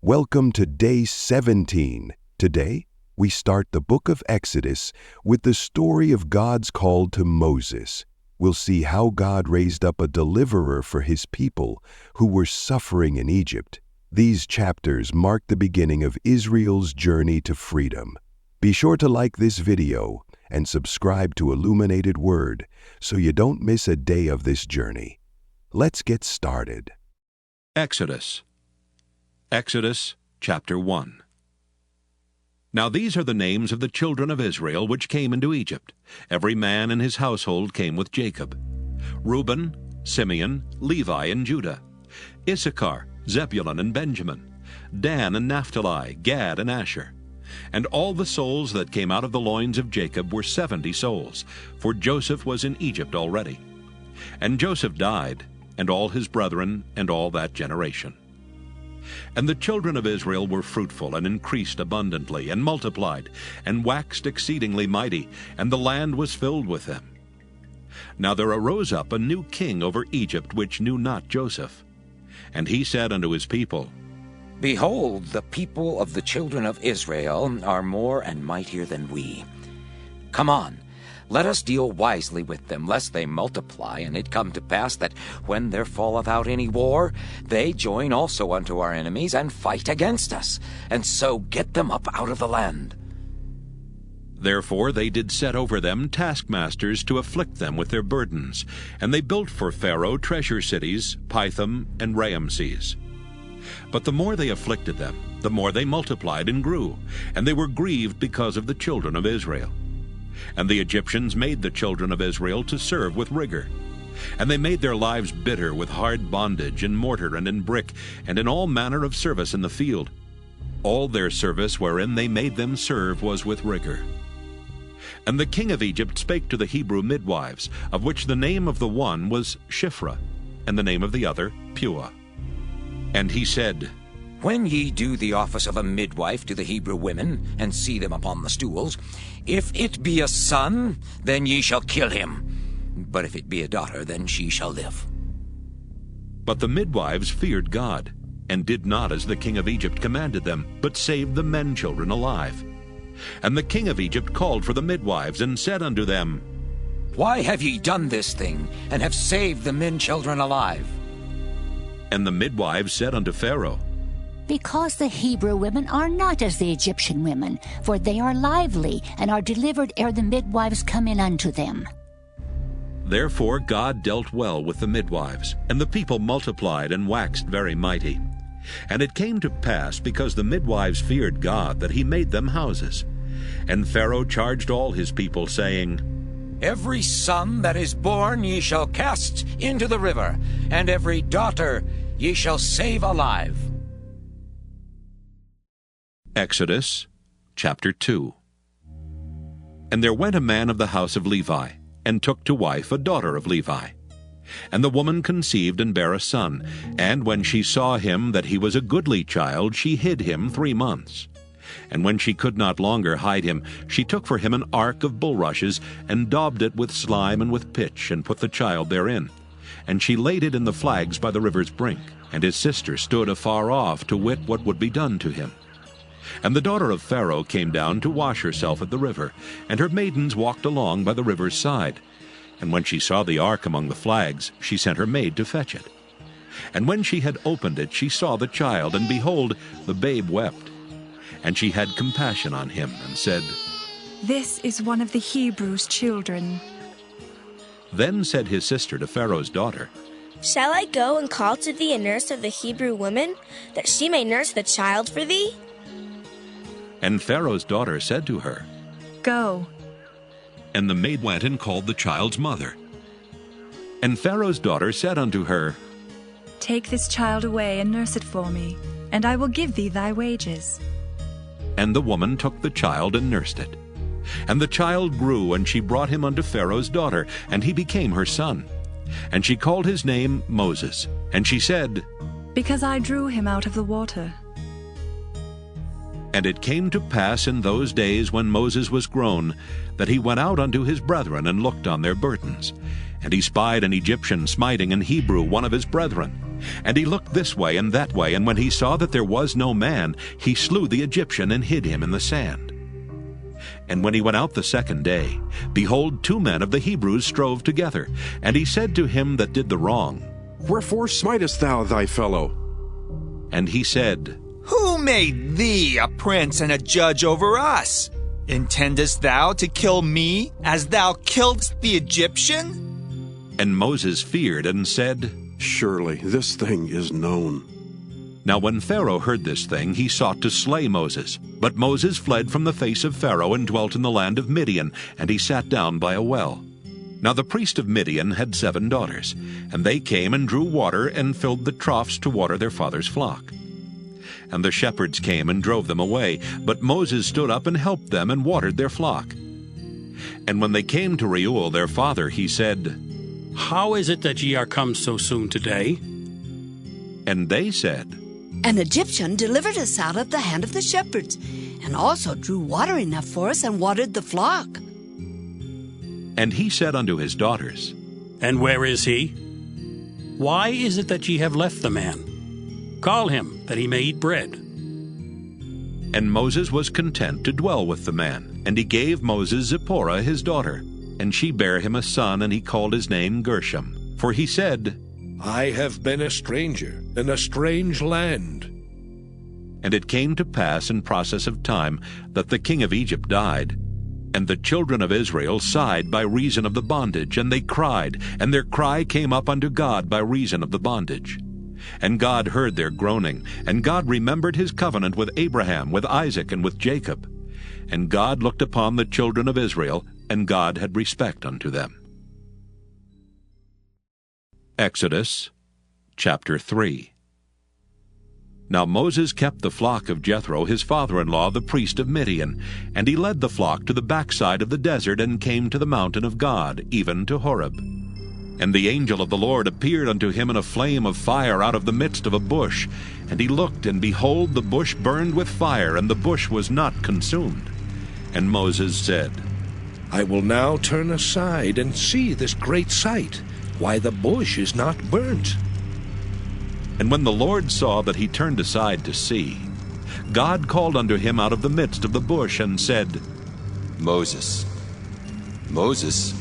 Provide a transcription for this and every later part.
Welcome to day 17. Today, we start the book of Exodus with the story of God's call to Moses. We'll see how God raised up a deliverer for his people who were suffering in Egypt. These chapters mark the beginning of Israel's journey to freedom. Be sure to like this video and subscribe to Illuminated Word so you don't miss a day of this journey. Let's get started. Exodus chapter 1. Now these are the names of the children of Israel which came into Egypt. Every man in his household came with Jacob: Reuben, Simeon, Levi, and Judah; Issachar, Zebulun, and Benjamin; Dan and Naphtali, Gad and Asher. And all the souls that came out of the loins of Jacob were 70 souls, for Joseph was in Egypt already. And Joseph died, and all his brethren, and all that generation. And the children of Israel were fruitful, and increased abundantly, and multiplied, and waxed exceedingly mighty, and the land was filled with them. Now there arose up a new king over Egypt, which knew not Joseph. And he said unto his people, Behold, the people of the children of Israel are more and mightier than we. Come on, let us deal wisely with them, lest they multiply, and it come to pass that when there falleth out any war, they join also unto our enemies, and fight against us, and so get them up out of the land. Therefore they did set over them taskmasters to afflict them with their burdens, and they built for Pharaoh treasure cities, Pithom and Raamses. But the more they afflicted them, the more they multiplied and grew, and they were grieved because of the children of Israel. And the Egyptians made the children of Israel to serve with rigor. And they made their lives bitter with hard bondage, in mortar and in brick, and in all manner of service in the field. All their service wherein they made them serve was with rigor. And the king of Egypt spake to the Hebrew midwives, of which the name of the one was Shiphrah, and the name of the other Puah. And he said, When ye do the office of a midwife to the Hebrew women, and see them upon the stools, if it be a son, then ye shall kill him. But if it be a daughter, then she shall live. But the midwives feared God, and did not as the king of Egypt commanded them, but saved the men children alive. And the king of Egypt called for the midwives, and said unto them, Why have ye done this thing, and have saved the men children alive? And the midwives said unto Pharaoh, Because the Hebrew women are not as the Egyptian women, for they are lively, and are delivered ere the midwives come in unto them. Therefore God dealt well with the midwives, and the people multiplied and waxed very mighty. And it came to pass, because the midwives feared God, that he made them houses. And Pharaoh charged all his people, saying, Every son that is born ye shall cast into the river, and every daughter ye shall save alive. Exodus chapter 2. And there went a man of the house of Levi, and took to wife a daughter of Levi. And the woman conceived and bare a son, and when she saw him that he was a goodly child, she hid him 3 months. And when she could not longer hide him, she took for him an ark of bulrushes, and daubed it with slime and with pitch, and put the child therein. And she laid it in the flags by the river's brink. And his sister stood afar off to wit what would be done to him. And the daughter of Pharaoh came down to wash herself at the river, and her maidens walked along by the river's side. And when she saw the ark among the flags, she sent her maid to fetch it. And when she had opened it, she saw the child, and behold, the babe wept. And she had compassion on him, and said, This is one of the Hebrews' children. Then said his sister to Pharaoh's daughter, Shall I go and call to thee a nurse of the Hebrew woman, that she may nurse the child for thee? And Pharaoh's daughter said to her, Go. And the maid went and called the child's mother. And Pharaoh's daughter said unto her, Take this child away and nurse it for me, and I will give thee thy wages. And the woman took the child and nursed it. And the child grew, and she brought him unto Pharaoh's daughter, and he became her son. And she called his name Moses. And she said, Because I drew him out of the water. And it came to pass in those days when Moses was grown, that he went out unto his brethren, and looked on their burdens. And he spied an Egyptian smiting an Hebrew, one of his brethren. And he looked this way and that way, and when he saw that there was no man, he slew the Egyptian and hid him in the sand. And when he went out the second day, behold, 2 men of the Hebrews strove together. And he said to him that did the wrong, Wherefore smitest thou thy fellow? And he said, Who made thee a prince and a judge over us? Intendest thou to kill me, as thou killedst the Egyptian? And Moses feared and said, Surely this thing is known. Now when Pharaoh heard this thing, he sought to slay Moses. But Moses fled from the face of Pharaoh and dwelt in the land of Midian, and he sat down by a well. Now the priest of Midian had 7 daughters, and they came and drew water and filled the troughs to water their father's flock. And the shepherds came and drove them away, but Moses stood up and helped them and watered their flock. And when they came to Reuel their father, he said, How is it that ye are come so soon today? And they said, An Egyptian delivered us out of the hand of the shepherds, and also drew water enough for us and watered the flock. And he said unto his daughters, And where is he? Why is it that ye have left the man? Call him, that he may eat bread. And Moses was content to dwell with the man. And he gave Moses Zipporah his daughter. And she bare him a son, and he called his name Gershom. For he said, I have been a stranger in a strange land. And it came to pass in process of time that the king of Egypt died. And the children of Israel sighed by reason of the bondage, and they cried, and their cry came up unto God by reason of the bondage. And God heard their groaning, and God remembered his covenant with Abraham, with Isaac, and with Jacob. And God looked upon the children of Israel, and God had respect unto them. Exodus chapter 3. Now Moses kept the flock of Jethro his father-in-law, the priest of Midian, and he led the flock to the backside of the desert, and came to the mountain of God, even to Horeb. And the angel of the Lord appeared unto him in a flame of fire out of the midst of a bush. And he looked, and behold, the bush burned with fire, and the bush was not consumed. And Moses said, I will now turn aside and see this great sight, why the bush is not burnt. And when the Lord saw that he turned aside to see, God called unto him out of the midst of the bush, and said, Moses, Moses.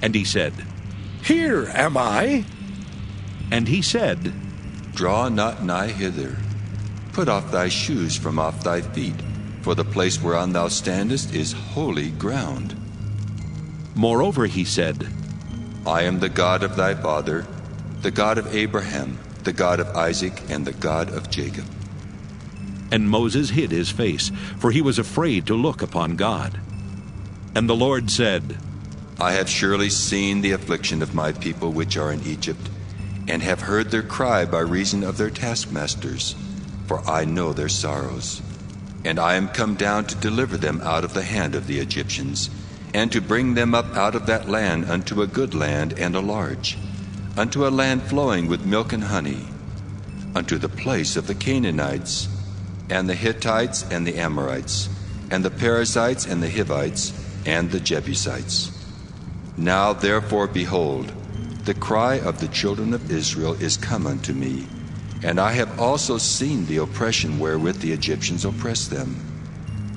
And he said, Here am I. And he said, Draw not nigh hither. Put off thy shoes from off thy feet, for the place whereon thou standest is holy ground. Moreover he said, I am the God of thy father, the God of Abraham, the God of Isaac, and the God of Jacob. And Moses hid his face, for he was afraid to look upon God. And the Lord said, I have surely seen the affliction of my people which are in Egypt, and have heard their cry by reason of their taskmasters, for I know their sorrows. And I am come down to deliver them out of the hand of the Egyptians, and to bring them up out of that land unto a good land and a large, unto a land flowing with milk and honey, unto the place of the Canaanites, and the Hittites, and the Amorites, and the Perizzites, and the Hivites, and the Jebusites. Now therefore, behold, the cry of the children of Israel is come unto me, and I have also seen the oppression wherewith the Egyptians oppress them.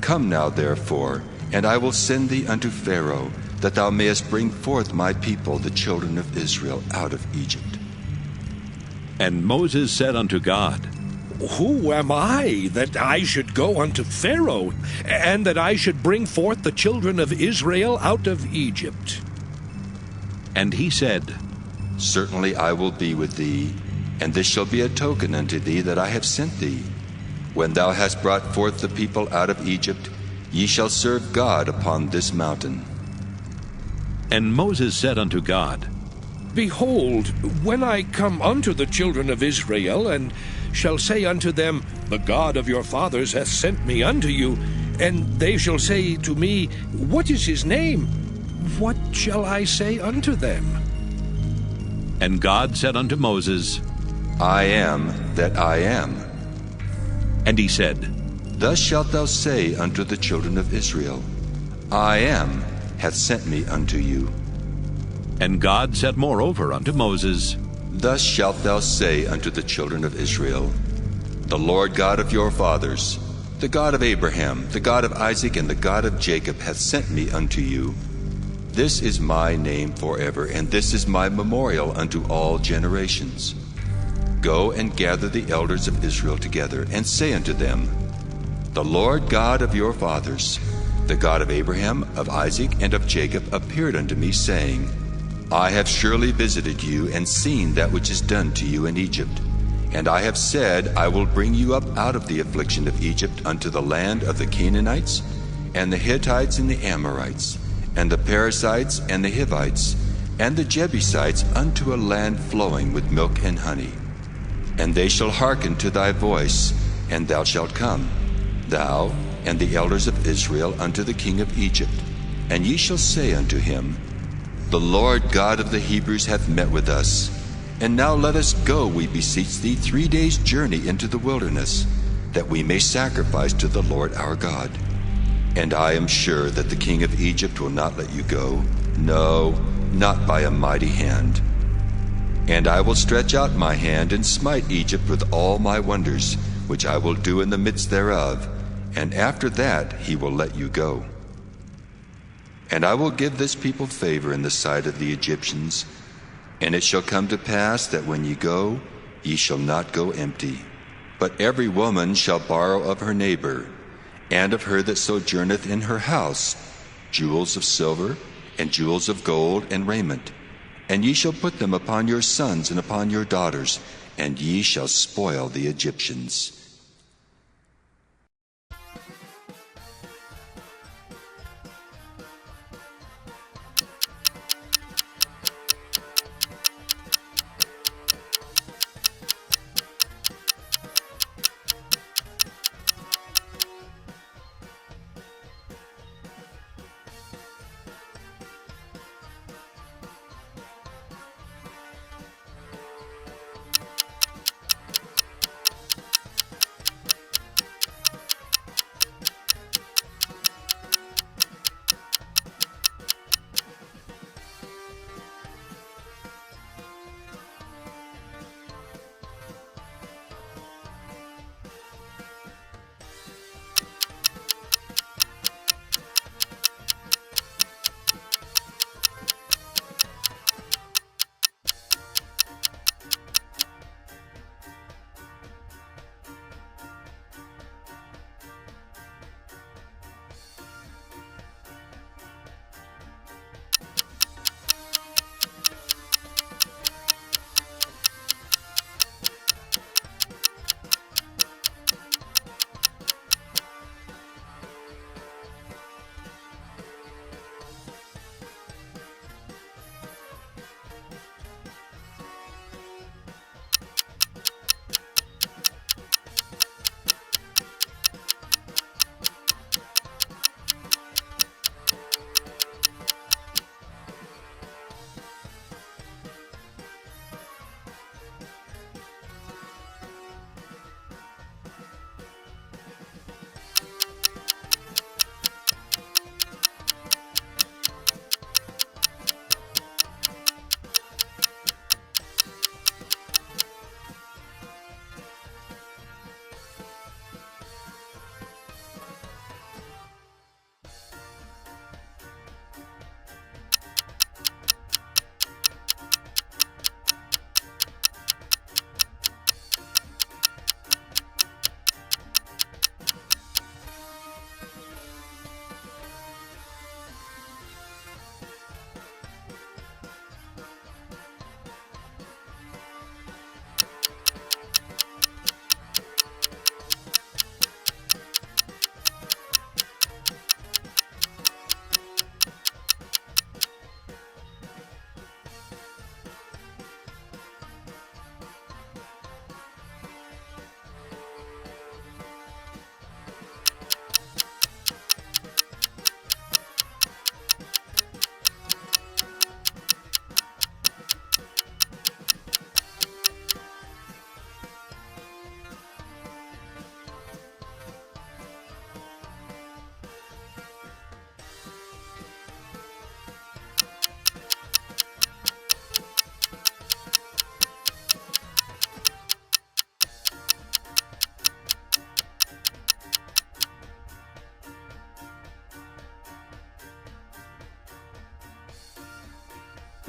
Come now therefore, and I will send thee unto Pharaoh, that thou mayest bring forth my people, the children of Israel, out of Egypt. And Moses said unto God, Who am I, that I should go unto Pharaoh, and that I should bring forth the children of Israel out of Egypt? And he said, Certainly I will be with thee, and this shall be a token unto thee that I have sent thee. When thou hast brought forth the people out of Egypt, ye shall serve God upon this mountain. And Moses said unto God, Behold, when I come unto the children of Israel, and shall say unto them, The God of your fathers hath sent me unto you, and they shall say to me, What is his name? What shall I say unto them? And God said unto Moses, I am that I am. And he said, Thus shalt thou say unto the children of Israel, I am hath sent me unto you. And God said moreover unto Moses, Thus shalt thou say unto the children of Israel, The Lord God of your fathers, the God of Abraham, the God of Isaac, and the God of Jacob hath sent me unto you. This is my name forever, and this is my memorial unto all generations. Go and gather the elders of Israel together, and say unto them, The Lord God of your fathers, the God of Abraham, of Isaac, and of Jacob, appeared unto me, saying, I have surely visited you, and seen that which is done to you in Egypt. And I have said, I will bring you up out of the affliction of Egypt unto the land of the Canaanites, and the Hittites, and the Amorites, and the Perizzites, and the Hivites, and the Jebusites, unto a land flowing with milk and honey. And they shall hearken to thy voice, and thou shalt come, thou and the elders of Israel, unto the king of Egypt. And ye shall say unto him, The Lord God of the Hebrews hath met with us. And now let us go, we beseech thee, 3 days' journey into the wilderness, that we may sacrifice to the Lord our God. And I am sure that the king of Egypt will not let you go, no, not by a mighty hand. And I will stretch out my hand, and smite Egypt with all my wonders, which I will do in the midst thereof, and after that he will let you go. And I will give this people favor in the sight of the Egyptians. And it shall come to pass that when ye go, ye shall not go empty. But every woman shall borrow of her neighbor, and of her that sojourneth in her house, jewels of silver, and jewels of gold, and raiment. And ye shall put them upon your sons and upon your daughters, and ye shall spoil the Egyptians.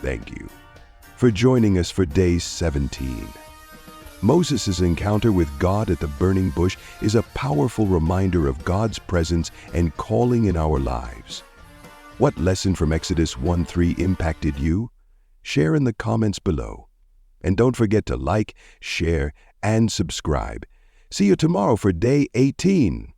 Thank you for joining us for day 17. Moses' encounter with God at the burning bush is a powerful reminder of God's presence and calling in our lives. What lesson from Exodus 1:3 impacted you? Share in the comments below. And don't forget to like, share, and subscribe. See you tomorrow for day 18.